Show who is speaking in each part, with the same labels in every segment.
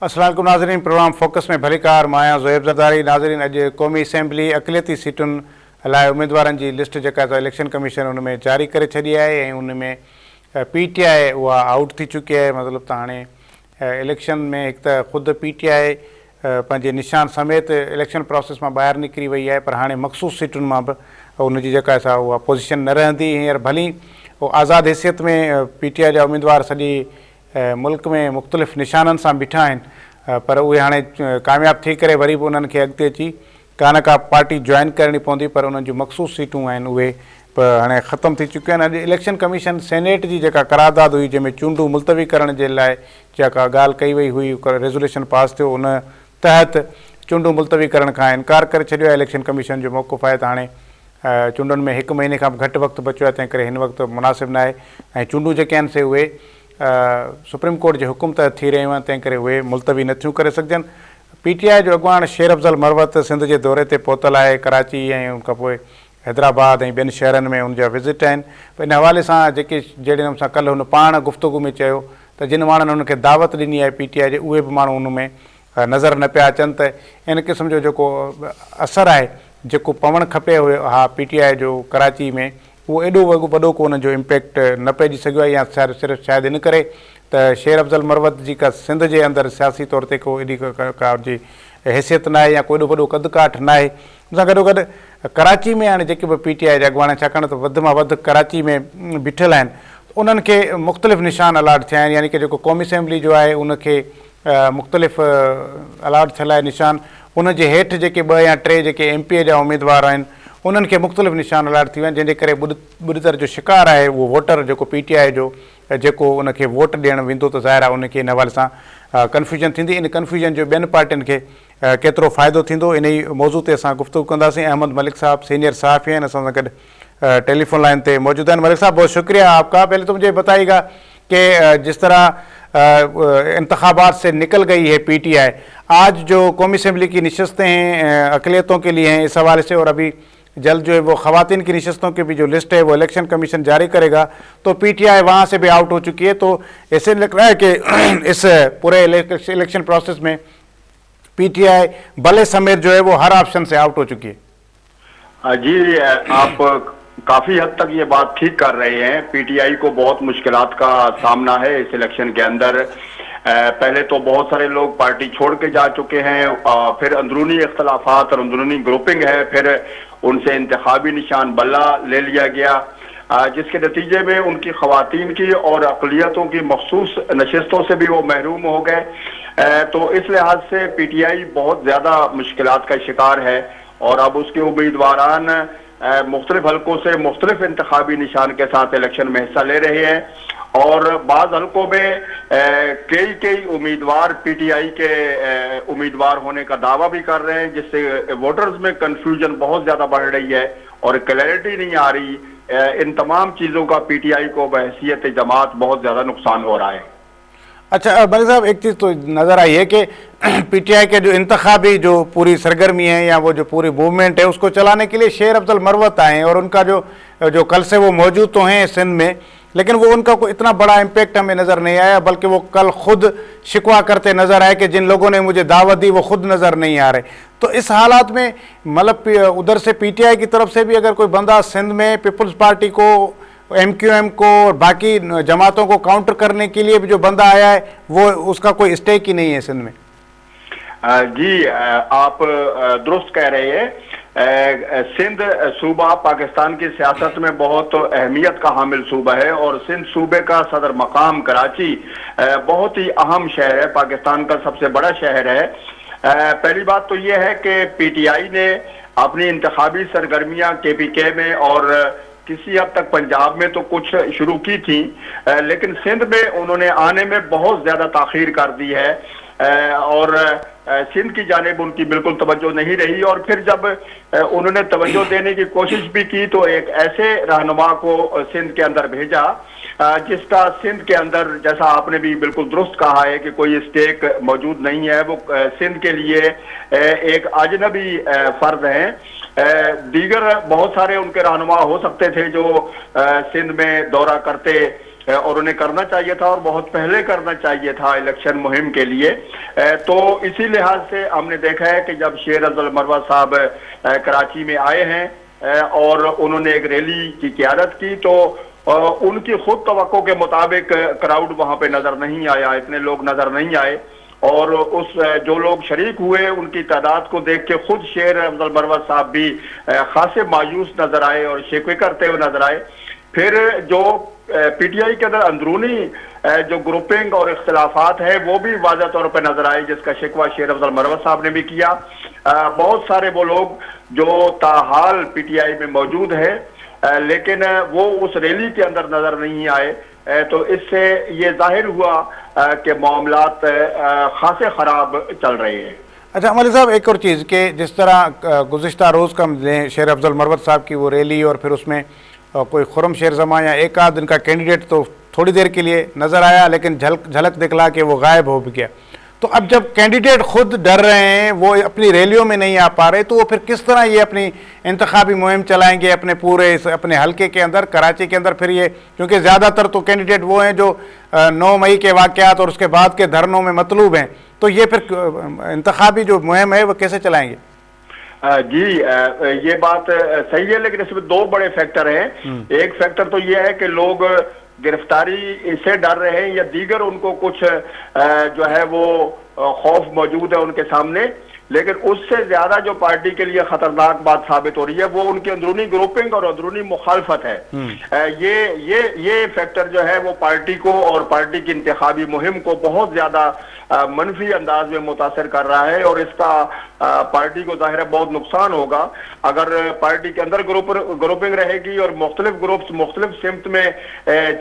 Speaker 1: अस्सलाम वालेकुम नाज़रीन, प्रोग्राम फोकस में भलीकार मां ज़ोहेब ज़रदारी। नाज़रीन, अॼु क़ौमी असेंबली अक़लियती सीटुनि लाइ उम्मीदवारनि जी लिस्ट जेका इलेक्शन कमीशन उन में जारी करे छॾी आहे ऐं उन में PTI उहा आउट थी चुकी आहे। मतिलबु त हाणे इलेक्शन में हिकु त ख़ुदि PTI पंहिंजे निशान समेत इलेक्शन प्रोसेस मां ॿाहिरि निकिरी वई आहे, पर हाणे मख़सूस सीटुनि मां बि उनजी जेका सा उहा पोज़ीशन न रहंदी। हींअर भली उहो आज़ादु हैसियत में PTI जा उम्मीदवार सॼी मुल्क में मुख़्तलिफ़ निशाननि सां बीठा आहिनि, पर उहे हाणे कामयाबु थी करे वरी बि उन्हनि खे अॻिते अची का पार्टी जॉइन करणी पवंदी, पर उन्हनि जूं मख़सूस सीटूं आहिनि उहे हाणे ख़तमु थी चुकियूं आहिनि। अॼु इलेक्शन कमीशन सेनेट जी जेका करारदाद हुई, जंहिंमें चूंडूं मुलतवी करण जे लाइ जेका ॻाल्हि कई वई हुई, रेज़ोल्यूशन पास थियो, उन तहत चूंडूं मुलतवी करण खां इनकार करे छॾियो आहे इलेक्शन कमीशन जो मौक़ुफ़ आहे त हाणे चूंडुनि में 1 महीने खां बि घटि वक़्तु बचियो आहे, तंहिं करे हिन वक़्तु मुनासिबु न आहे। ऐं चूंडूं जेके आहिनि से उहे सुप्रीम कोर्ट जे हुकुम तहत थी रहियूं आहिनि, तंहिं करे उहे मुलतवी नथियूं करे सघजनि। PTI जो अॻुवाण शेर अफ़ज़ल मरवत सिंध जे दौरे ते पहुतल आहे, कराची ऐं उनखां पोइ हैदराबाद ऐं ॿियनि शहरनि में उनजा विज़िट आहिनि। इन हवाले सां जहिड़े नमूने सां कल्ह हुन पाण गुफ़्तगू में चयो त जिन माण्हुनि हुनखे दावत ॾिनी आहे PTI जे, उहे बि माण्हू उन में नज़र न पिया अचनि, त इन क़िस्म जो जेको असरु आहे जेको पवणु खपे हा PTI जो कराची में, उहो एॾो वॾो को उनजो इम्पैक्ट न पइजी सघियो आहे, या सिर्फ़ु शायदि इन करे त शेर अफ़ज़ल मरवत जी का सिंध जे अंदरि सियासी तौर ते को एॾी का जी हैसियत न आहे या को एॾो वॾो कद काठ न आहे। उन सां गॾोगॾु कराची में हाणे जेके बि PTI जा अॻुवाण, छाकाणि त वधि मां वधि कराची में बीठल आहिनि, उन्हनि खे मुख़्तलिफ़ निशान अलाट थिया आहिनि, यानी कि जेको क़ौमी असेंबली जो आहे उनखे मुख़्तलिफ़ अलाट थियल आहे निशान। उनजे हेठि जेके 2 या 3 जेके MPA जा उम्मीदवार आहिनि, उन्हनि खे मुख़्तलिफ़ निशान अलाट थी विया आहिनि, जंहिंजे करे ॿुॾतर जो शिकार आहे उहो वोटर जेको PTI जो जेको उनखे वोट ॾियणु वेंदो, त ज़ाहिर आहे उनखे इन हवाले सां कन्फ्यूजन थींदी। इन कन्फ्यूजन जो ॿियनि पार्टियुनि खे केतिरो फ़ाइदो थींदो, इन ई मौज़ू ते असां गुफ़्तगू कंदासीं। अहमद मलिक साहब सीनियर सहाफ़ी आहिनि, असां सां गॾु टेलीफोन लाइन पे मौजूद हैं। मलिक साहब, बहुत शुक्रिया आपका। पहले तो मुझे बताइएगा कि जिस तरह इंतखाबात से निकल गई है PTI, आज जो कौमी असेंबली की नशस्तें हैं अक़लियतों के लिए हैं, इस हवाले से, और अभी जल्द जो है वो ख़वातीन की नशस्तों की भी जो लिस्ट है वो इलेक्शन कमीशन जारी करेगा, तो PTI वहाँ से भी आउट हो चुकी है, तो ऐसे लग रहा है कि इस पूरे इलेक्शन प्रोसेस में PTI भले समेत जो है वो हर ऑप्शन से आउट हो चुकी है।
Speaker 2: जी, आप काफी हद तक ये बात ठीक कर रहे हैं। PTI को बहुत मुश्किलात का सामना है इस इलेक्शन के अंदर। पहले तो बहुत सारे लोग पार्टी छोड़ के जा चुके हैं, फिर अंदरूनी इख्तलाफात और अंदरूनी ग्रुपिंग है, फिर उनसे इंतखाबी निशान बल्ला ले लिया गया, जिसके नतीजे में उनकी ख़वातीन की और अक़लियतों की मखसूस नशस्तों से भी वो महरूम हो गए। तो इस लिहाज से PTI बहुत ज़्यादा मुश्किलात का शिकार है, और अब उसके उम्मीदवारान मुख्तलिफ हलकों से मुख्तलिफ इंतखाबी निशान के साथ इलेक्शन में हिस्सा ले रहे हैं, और बाज़ हलकों में कई उम्मीदवार PTI के उम्मीदवार होने का दावा भी कर रहे हैं, जिससे वोटर्स में कन्फ्यूजन बहुत ज़्यादा बढ़ रही है और क्लैरिटी नहीं आ रही। इन तमाम चीज़ों का PTI को बहैसियत जमात बहुत ज़्यादा नुकसान हो रहा है।
Speaker 1: अच्छा मलिक साहब, एक चीज़ तो नज़र आई है कि PTI के जो इंतखाबी जो पूरी सरगर्मी है या वो जो पूरी मूवमेंट है, उसको चलाने के लिए शेर अफ़ज़ल मरवत आए हैं, और उनका जो कल से वो मौजूद तो हैं सिंध में, लेकिन वो उनका कोई इतना बड़ा इम्पैक्ट हमें नज़र नहीं आया, बल्कि वो कल खुद शिकवा करते नज़र आए कि जिन लोगों ने मुझे दावत दी वो खुद नज़र नहीं आ रहे। तो इस हालात में मतलब उधर से PTI की तरफ से भी अगर कोई बंदा सिंध में पीपल्स पार्टी को, MQM को और बाकी जमातों को काउंटर करने के लिए भी जो बंदा आया है, वो उसका कोई स्टेक ही नहीं है सिंध में।
Speaker 2: जी, आप दुरुस्त कह रहे हैं। सिंध सूबा पाकिस्तान की सियासत में बहुत अहमियत का हामिल सूबा है, और सिंध सूबे का सदर मकाम कराची बहुत ही अहम शहर है, पाकिस्तान का सबसे बड़ा शहर है। पहली बात तो ये है कि PTI ने अपनी इंतखाबी सरगर्मियां KPK में और किसी हद तक पंजाब में तो कुछ शुरू की थी, लेकिन सिंध में उन्होंने आने में बहुत ज़्यादा ताख़ीर कर दी है, और सिंध की जानिब उनकी बिल्कुल तवज्जो नहीं रही। और फिर जब उन्होंने तवज्जो देने की कोशिश भी की, तो एक ऐसे रहनुमा को सिंध के अंदर भेजा जिसका सिंध के अंदर, जैसा आपने भी बिल्कुल दुरुस्त कहा है, कि कोई स्टेक मौजूद नहीं है। वो सिंध के लिए एक अजनबी फर्द हैं। दीगर बहुत सारे उनके रहनुमा हो सकते थे जो सिंध में दौरा करते, اور انہیں کرنا چاہیے تھا اور بہت پہلے کرنا چاہیے تھا الیکشن مہم کے لیے. تو اسی لحاظ سے ہم نے دیکھا ہے کہ جب شیر افضل مروت صاحب کراچی میں آئے ہیں اور انہوں نے ایک ریلی کی قیادت کی تو ان کی خود توقع کے مطابق کراؤڈ وہاں پہ نظر نہیں آیا, اتنے لوگ نظر نہیں آئے, اور اس جو لوگ شریک ہوئے ان کی تعداد کو دیکھ کے خود شیر افضل مروت صاحب بھی خاصے مایوس نظر آئے اور شکوے کرتے ہوئے نظر آئے. پھر جو پی ٹی آئی کے اندر اندرونی جو گروپنگ اور اختلافات ہیں وہ بھی واضح طور پہ نظر آئے, جس کا شکوہ شیر افضل مروت صاحب نے بھی کیا. بہت سارے وہ لوگ جو تاحال پی ٹی آئی میں موجود ہیں لیکن وہ اس ریلی کے اندر نظر نہیں آئے, تو اس سے یہ ظاہر ہوا کہ معاملات خاصے خراب چل رہے ہیں.
Speaker 1: اچھا ملک صاحب, ایک اور چیز کہ جس طرح گزشتہ روز کا شیر افضل مروت صاحب کی وہ ریلی اور پھر اس میں کوئی خرم شیر زماں یا ایک آدھ ان کا کینڈیڈیٹ تو تھوڑی دیر کے لیے نظر آیا لیکن جھلک دکھلا کے وہ غائب ہو گیا. تو اب جب کینڈیڈیٹ خود ڈر رہے ہیں, وہ اپنی ریلیوں میں نہیں آ پا رہے, تو وہ پھر کس طرح یہ اپنی انتخابی مہم چلائیں گے اپنے پورے اپنے حلقے کے اندر کراچی کے اندر؟ پھر یہ کیونکہ زیادہ تر تو کینڈیڈیٹ وہ ہیں جو 9 مئی کے واقعات اور اس کے بعد کے دھرنوں میں مطلوب ہیں, تو یہ پھر انتخابی جو مہم ہے وہ کیسے چلائیں گے؟
Speaker 2: جی یہ بات صحیح ہے, لیکن اس میں 2 بڑے فیکٹر ہیں. ایک فیکٹر تو یہ ہے کہ لوگ گرفتاری سے ڈر رہے ہیں یا دیگر ان کو کچھ جو ہے وہ خوف موجود ہے ان کے سامنے, لیکن اس سے زیادہ جو پارٹی کے لیے خطرناک بات ثابت ہو رہی ہے وہ ان کی اندرونی گروپنگ اور اندرونی مخالفت ہے. یہ فیکٹر جو ہے وہ پارٹی کو اور پارٹی کی انتخابی مہم کو بہت زیادہ منفی انداز میں متاثر کر رہا ہے, اور اس کا پارٹی کو ظاہر ہے بہت نقصان ہوگا. اگر پارٹی کے اندر گروپنگ رہے گی اور مختلف گروپس مختلف سمت میں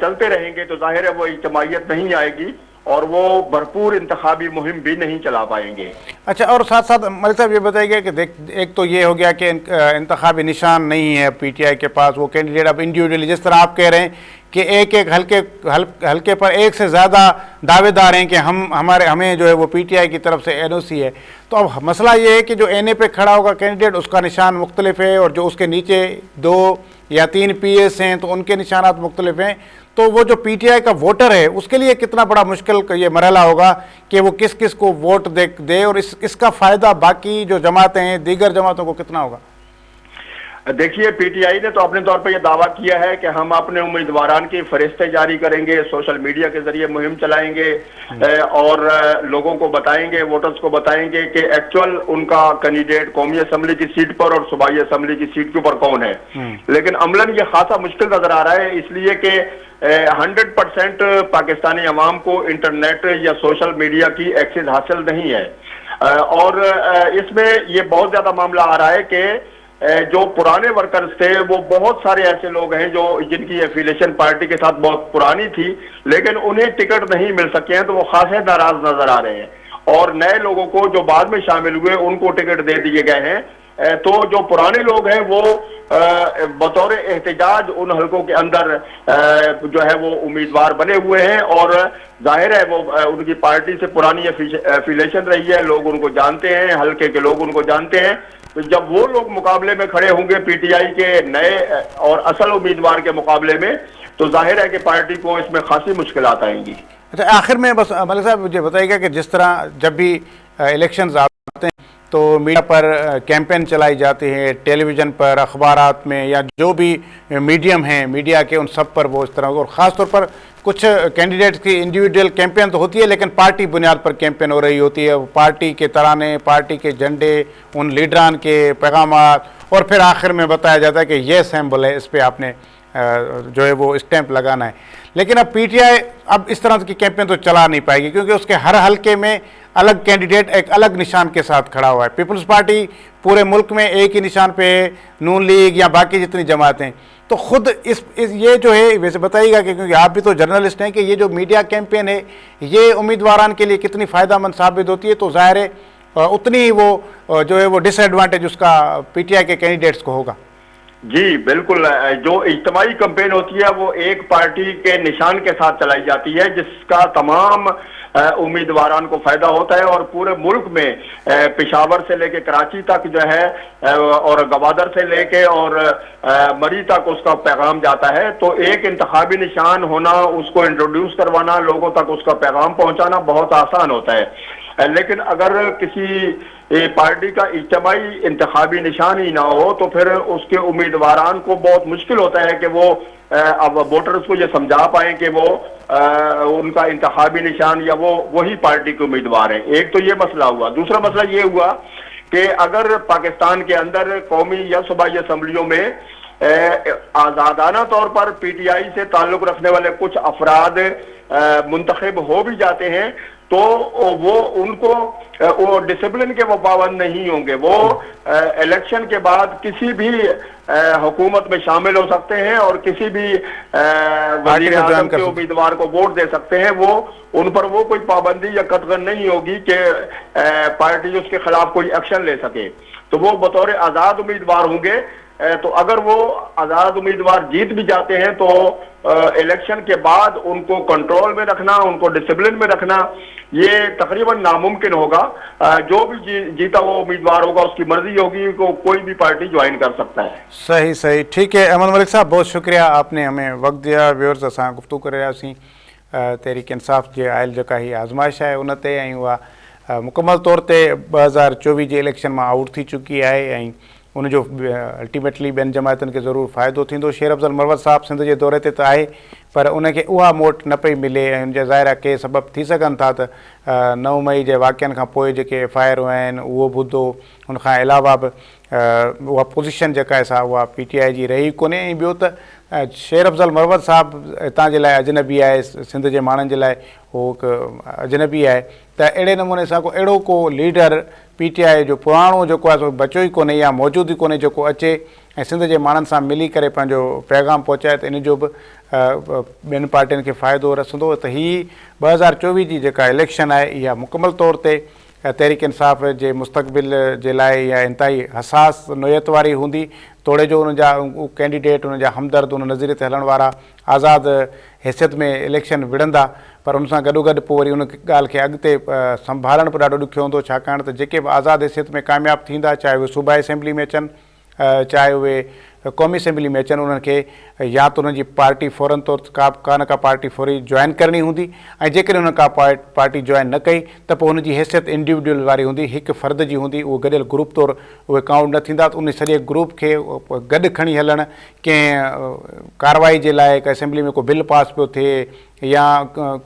Speaker 2: چلتے رہیں گے تو ظاہر ہے وہ اجتماعیت نہیں آئے گی اور وہ بھرپور انتخابی مہم بھی نہیں چلا پائیں گے.
Speaker 1: اچھا, اور ساتھ ساتھ ملک صاحب یہ بتائیے کہ ایک تو یہ ہو گیا کہ انتخابی نشان نہیں ہے پی ٹی آئی کے پاس, وہ کینڈیڈیٹ اب انڈیویجولی جس طرح آپ کہہ رہے ہیں کہ ایک حلقے پر ایک سے زیادہ دعوے دار ہیں کہ ہمیں جو ہے وہ پی ٹی آئی کی طرف سے این او سی ہے, تو اب مسئلہ یہ ہے کہ جو این اے پہ کھڑا ہوگا کینڈیڈیٹ اس کا نشان مختلف ہے اور جو اس کے نیچے 2 یا 3 پی ایس ہیں تو ان کے نشانات مختلف ہیں. تو وہ جو پی ٹی آئی کا ووٹر ہے اس کے لیے کتنا بڑا مشکل یہ مرحلہ ہوگا کہ وہ کس کس کو ووٹ دے, اور اس کا فائدہ باقی جو جماعتیں ہیں دیگر جماعتوں کو کتنا ہوگا؟
Speaker 2: دیکھیے, پی ٹی آئی نے تو اپنے طور پر یہ دعویٰ کیا ہے کہ ہم اپنے امیدواران کی فہرستیں جاری کریں گے, سوشل میڈیا کے ذریعے مہم چلائیں گے اور لوگوں کو بتائیں گے, ووٹرز کو بتائیں گے کہ ایکچوئل ان کا کینڈیڈیٹ قومی اسمبلی کی سیٹ پر اور صوبائی اسمبلی کی سیٹ کے اوپر کون ہے. لیکن عملاً یہ خاصا مشکل نظر آ رہا ہے, اس لیے کہ 100% پاکستانی عوام کو انٹرنیٹ یا سوشل میڈیا کی ایکسس حاصل نہیں ہے, اور اس میں یہ بہت زیادہ معاملہ آ رہا ہے کہ جو پرانے ورکرز تھے وہ بہت سارے ایسے لوگ ہیں جو جن کی ایفیلیشن پارٹی کے ساتھ بہت پرانی تھی لیکن انہیں ٹکٹ نہیں مل سکے ہیں, تو وہ خاصے ناراض نظر آ رہے ہیں, اور نئے لوگوں کو جو بعد میں شامل ہوئے ان کو ٹکٹ دے دیے گئے ہیں. تو جو پرانے لوگ ہیں وہ بطور احتجاج ان حلقوں کے اندر جو ہے وہ امیدوار بنے ہوئے ہیں, اور ظاہر ہے وہ ان کی پارٹی سے پرانی ایفیلیشن رہی ہے, لوگ ان کو جانتے ہیں, حلقے کے لوگ ان کو جانتے ہیں. تو جب وہ لوگ مقابلے میں کھڑے ہوں گے پی ٹی آئی کے نئے اور اصل امیدوار کے مقابلے میں, تو ظاہر ہے کہ پارٹی کو اس میں خاصی مشکلات آئیں گی.
Speaker 1: اچھا, آخر میں بس ملک صاحب مجھے بتائیے گا کہ جس طرح جب بھی الیکشنز آتے ہیں تو میڈیا پر کیمپین چلائی جاتی ہے, ٹیلی ویژن پر, اخبارات میں, یا جو بھی میڈیم ہیں میڈیا کے ان سب پر وہ اس طرح, اور خاص طور پر کچھ کینڈیڈیٹس کی انڈیویجول کیمپین تو ہوتی ہے لیکن پارٹی بنیاد پر کیمپین ہو رہی ہوتی ہے, پارٹی کے ترانے, پارٹی کے جھنڈے, ان لیڈران کے پیغامات, اور پھر آخر میں بتایا جاتا ہے کہ یہ سیمبل ہے, اس پہ آپ نے جو ہے وہ اسٹیمپ لگانا ہے. لیکن اب پی ٹی آئی اب اس طرح کی کیمپین تو چلا نہیں پائے گی کیونکہ اس کے ہر حلقے میں الگ کینڈیڈیٹ ایک الگ نشان کے ساتھ کھڑا ہوا ہے. پیپلز پارٹی پورے ملک میں ایک ہی نشان پہ ہے, نون لیگ یا باقی جتنی جماعتیں, تو خود یہ جو ہے ویسے بتائیے گا کہ کیونکہ آپ بھی تو جرنلسٹ ہیں کہ یہ جو میڈیا کیمپین ہے یہ امیدواران کے لیے کتنی فائدہ مند ثابت ہوتی ہے, تو ظاہر ہے اتنی ہی وہ جو ہے وہ ڈس ایڈوانٹیج اس کا پی ٹی آئی کے کینڈیڈیٹس کو ہوگا.
Speaker 2: जी बिल्कुल, जो इज्तिमाई कैंपेन होती है वो एक पार्टी के निशान के साथ चलाई जाती है, जिसका तमाम उम्मीदवारान को फायदा होता है, और पूरे मुल्क में पेशावर से लेके कराची तक जो है और गवादर से लेके और मरी तक उसका पैगाम जाता है। तो एक इंतखाबी निशान होना, उसको इंट्रोड्यूस करवाना, लोगों तक उसका पैगाम पहुंचाना बहुत आसान होता है। लेकिन अगर किसी पार्टी का इज्तिमाई इंतखाबी निशान ही ना हो तो फिर उसके उम्मीदवारान को बहुत मुश्किल होता है कि वो अब वोटर्स को ये समझा पाए कि वो उनका इंतखाबी निशान या वो वही पार्टी के उम्मीदवार हैं। एक तो ये मसला हुआ। दूसरा मसला ये हुआ कि अगर पाकिस्तान के अंदर कौमी या सूबाई असम्बलियों में आजादाना तौर पर पीटीआई से ताल्लुक रखने वाले कुछ अफराद मुंतखब हो भी जाते हैं तो वो उनको वो डिसिप्लिन के वो पाबंद नहीं होंगे। वो इलेक्शन के बाद किसी भी हुकूमत में शामिल हो सकते हैं और किसी भी वज़ीर आज़म के उम्मीदवार को वोट दे सकते हैं। वो उन पर वो कोई पाबंदी या कतगन नहीं होगी कि पार्टी उसके खिलाफ कोई एक्शन ले सके। तो वो बतौर आज़ाद उम्मीदवार होंगे। तो अगर वो आज़ाद उम्मीदवार जीत भी जाते हैं तो इलेक्शन के बाद उनको कंट्रोल में रखना, उनको डिसिप्लिन में रखना, ये तकरीबन नामुमकिन होगा। जो भी जीता वो उम्मीदवार होगा, उसकी मर्जी होगी, को कोई भी पार्टी ज्वाइन कर सकता है।
Speaker 1: सही सही, ठीक है। अहमद मलिक साहब, बहुत शुक्रिया, आपने हमें वक्त दिया। व्यूअर्स असां गुफ्तगू करे रहियासीं तहरीक इंसाफ़ जे आयल जेका ही आज़माइश आहे उन ते, ऐं उहा मुकमल तौर ते 2024 जे इलेक्शन मां आउट थी चुकी आहे ऐं उनजो अल्टीमेटली ॿियनि जमायतुनि खे ज़रूरु फ़ाइदो थींदो। शेर अफ़ज़ल मरवत साहिबु सिंध जे दौरे ते त आहे, पर उनखे उहा मोट न पई मिले ऐं उनजा ज़ाहिर के सबब थी सघनि था त 9 मई जे वाक़िअनि खां पोइ जेके FIR हुआ आहिनि उहो ॿुधो। उनखां अलावा बि उहा पोज़ीशन जेका आहे सा उहा PTI जी रही कोन्हे। ऐं ॿियो त शेर अफ़ज़ल मरवत साहिबु हितां जे लाइ अजनबी आहे, सिंध जे माण्हुनि जे लाइ उहो हिकु अजनबी आहे। त अहिड़े नमूने सां अहिड़ो को लीडर PTI जो पुराणो जेको आहे सो बचियो ई कोन्हे या मौजूदु ई कोन्हे जेको अचे ऐं सिंध जे माण्हुनि सां मिली करे पंहिंजो पैगाम पहुचाए। त इन जो बि ॿियनि पार्टियुनि खे फ़ाइदो रसंदो। त हीअ 2024 जी जेका इलेक्शन आहे इहा मुकमल तौर ते तहरीक इंसाफ़ जे मुस्तक़बिल जे लाइ इहा इंतिहाई हसास नोयत वारी हूंदी। तोड़े जो उनजा कैंडिडेट, उनजा हमदर्द, उन नज़ीरे ते हलण वारा आज़ाद हैसियत में इलेक्शन विढ़ंदा, पर उन सां गॾोगॾु पोइ वरी उन ॻाल्हि खे अॻिते संभालणु बि ॾाढो ॾुखियो हूंदो। छाकाणि त जेके बि आज़ाद हैसियत में कामयाबु थींदा, चाहे उहे सूबाई असेंबली में अचनि, चाहे उहे क़ौमी असेंबली में अचनि, उन्हनि खे या त उन्हनि जी पार्टी फ़ौरन तौर का न का पार्टी फौरी जॉइन करणी हूंदी, ऐं जेकॾहिं उन्हनि का पार्टी जॉइन न कई त पोइ हुनजी हैसियत इंडिविजुअल वारी हूंदी, हिकु फ़र्द जी हूंदी। उहो गॾियल ग्रुप तौरु उहे काउंट न थींदा। त उन सॼे ग्रुप खे गॾु खणी हलणु, कंहिं कार्रवाई जे लाइ कंहिं असेंबली में को बिल पास पियो थिए या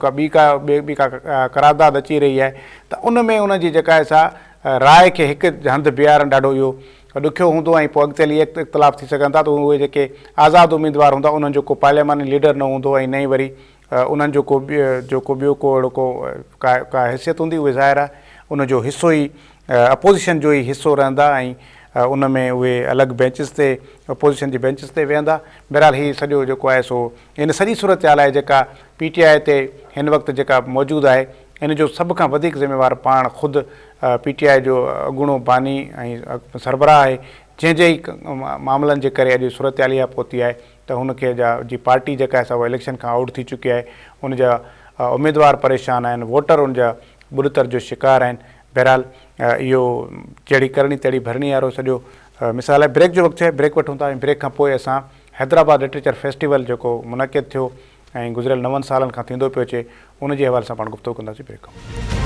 Speaker 1: ॿी का करारदाद अची रही आहे, त उन में उनजी जेका आहे सा राय खे हिकु हंधि बीहारणु ॾाढो इहो ॾुखियो हूंदो। ऐं पोइ अॻिते हली इख़्तिलाफ़ थी सघनि था। त उहे जेके आज़ाद उम्मीदवार हूंदा उन्हनि जो को पार्लियामानी लीडर न हूंदो ऐं न ई वरी उन्हनि जो को ॿियो को अहिड़ो को का हैसियत हूंदी। उहे ज़ाहिर आहे उनजो हिसो ई अपोज़िशन जो ई हिसो रहंदा ऐं उन में उहे अलॻि बेंचिस ते, अपोज़िशन जी बेंचिस ते वेहंदा। बहरहाल हीअ सॼो जेको आहे सो इन सॼी सूरत हाल आहे जेका PTI ते हिन वक़्तु जेका मौजूदु आहे, इन जो सभ खां वधीक ज़िम्मेवार पाण ख़ुदि PTI जो अॻूणो बानी ऐं सरबराह आहे, जंहिंजे ई मामलनि जे करे अॼु सूरत हाल इहा पहुती आहे त हुनखे जी पार्टी जेका आहे सा उहा इलेक्शन खां आउट थी चुकी आहे। उनजा उम्मीदवार परेशान आहिनि, वोटर उनजा बुरतर जो शिकार आहिनि। बहरहाल इहो जहिड़ी करणी तहिड़ी भरणी वारो सॼो मिसाल आहे। ब्रेक जो वक़्तु आहे, ब्रेक वठूं था ऐं ब्रेक खां पोइ असां हैदराबाद लिटरेचर फेस्टिवल जेको मुनक़िद थियो ऐं गुज़िरियल 9 सालनि खां थींदो पियो अचे, उनजे हवाले सां पाण गुफ़्तगू कंदासीं। ब्रेक खां